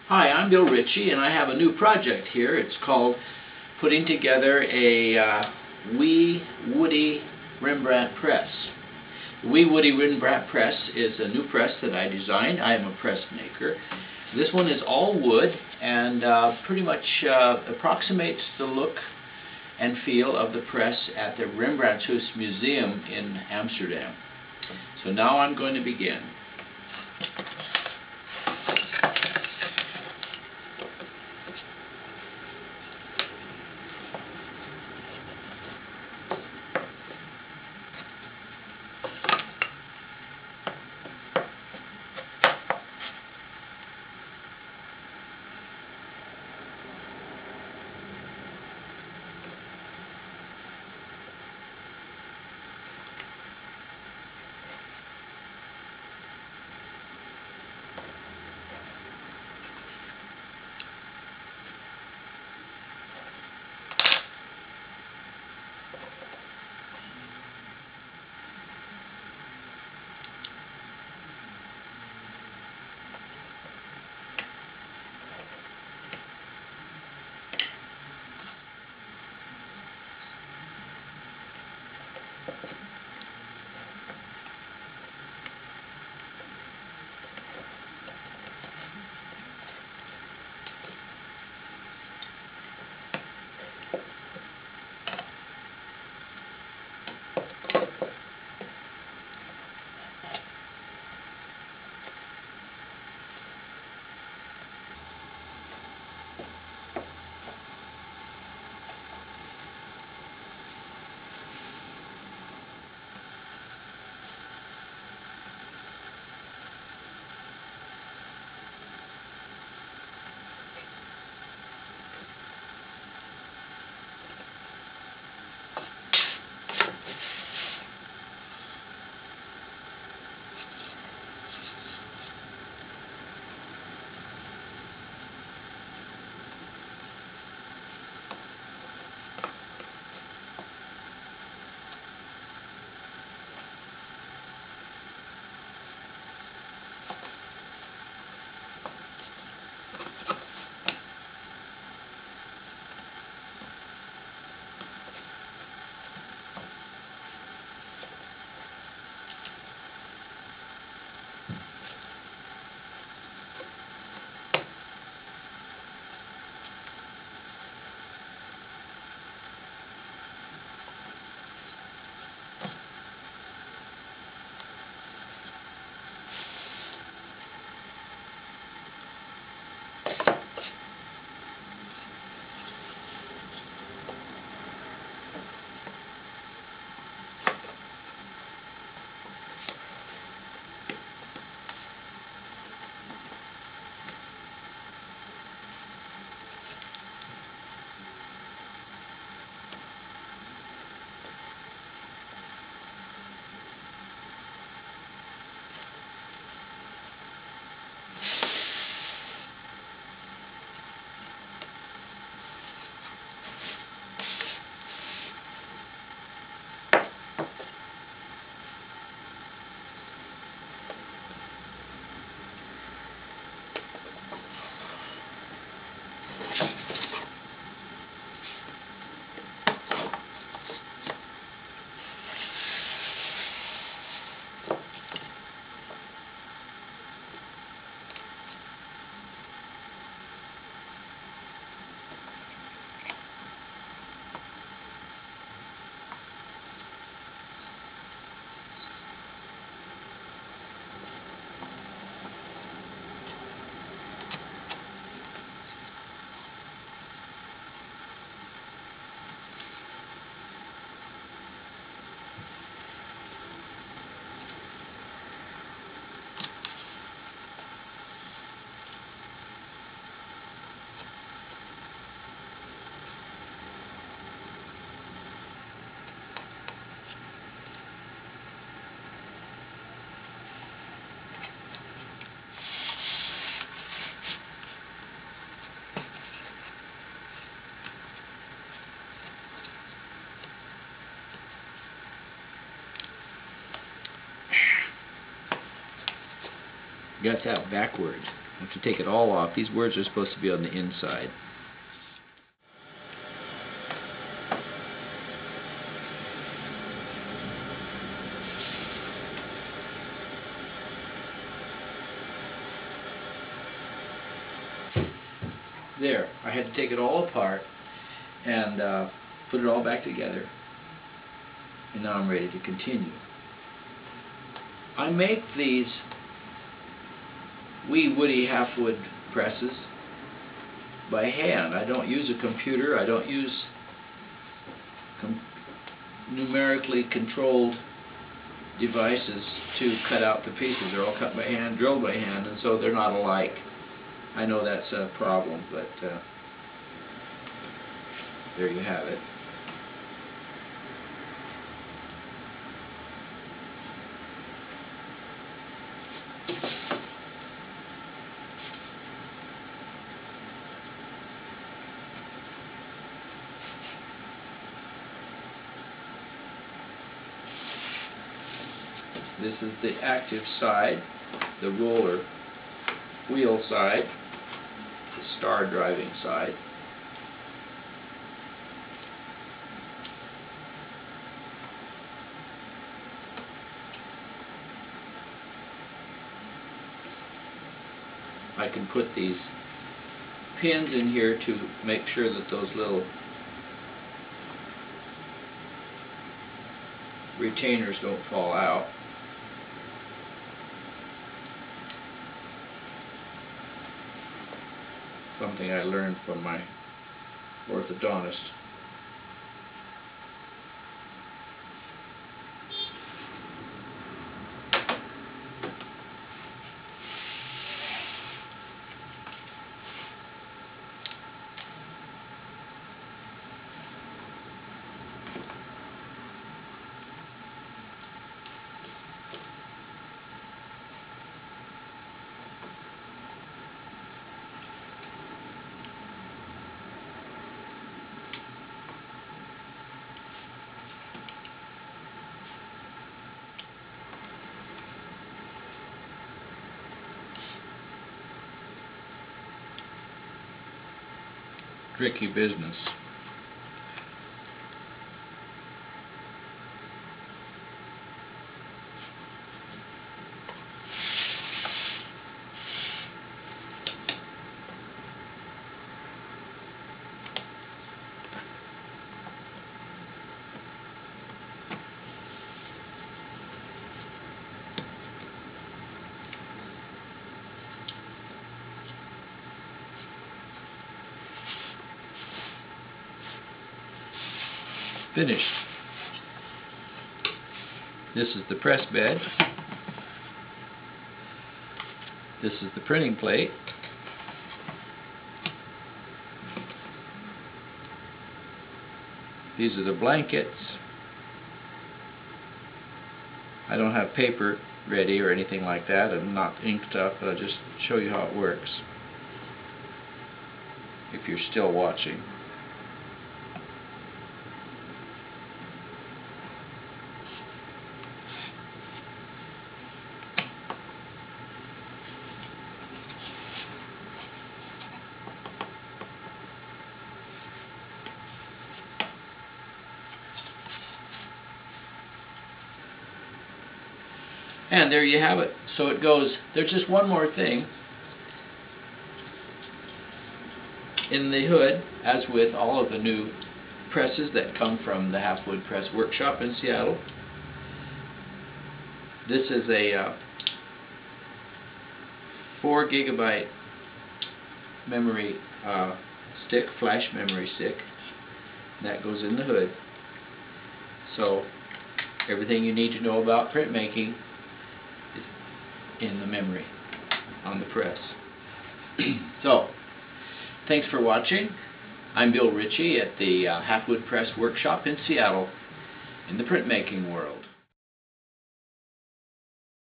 Hi, I'm Bill Ritchie, and I have a new project here. It's called putting together a WeeWoodie Rembrandt Press. The WeeWoodie Rembrandt Press is a new press that I designed. I am a press maker. This one is all wood and pretty much approximates the look and feel of the press at the Rembrandthuis Museum in Amsterdam. So now I'm going to begin. Got that backward. I have to take it all off. These words are supposed to be on the inside. There, I had to take it all apart and put it all back together, and now I'm ready to continue. I make these WeeWoodie half-wood presses by hand. I don't use a computer. I don't use numerically controlled devices to cut out the pieces. They're all cut by hand, drilled by hand, and so they're not alike. I know that's a problem, but there you have it. This is the active side, the roller wheel side, the star driving side. I can put these pins in here to make sure that those little retainers don't fall out. Something I learned from my orthodontist. Tricky business. Finished. This is the press bed. This is the printing plate. These are the blankets. I don't have paper ready or anything like that. I'm not inked up, but I'll just show you how it works if you're still watching. And there you have it. So it goes. There's just one more thing in the hood, as with all of the new presses that come from the Half-Wood Press workshop in Seattle. This is a 4 gigabyte memory stick, flash memory stick, that goes in the hood. So everything you need to know about printmaking is in the memory on the press. So, thanks for watching. I'm Bill Ritchie at the Half-Wood Press workshop in Seattle in the printmaking world.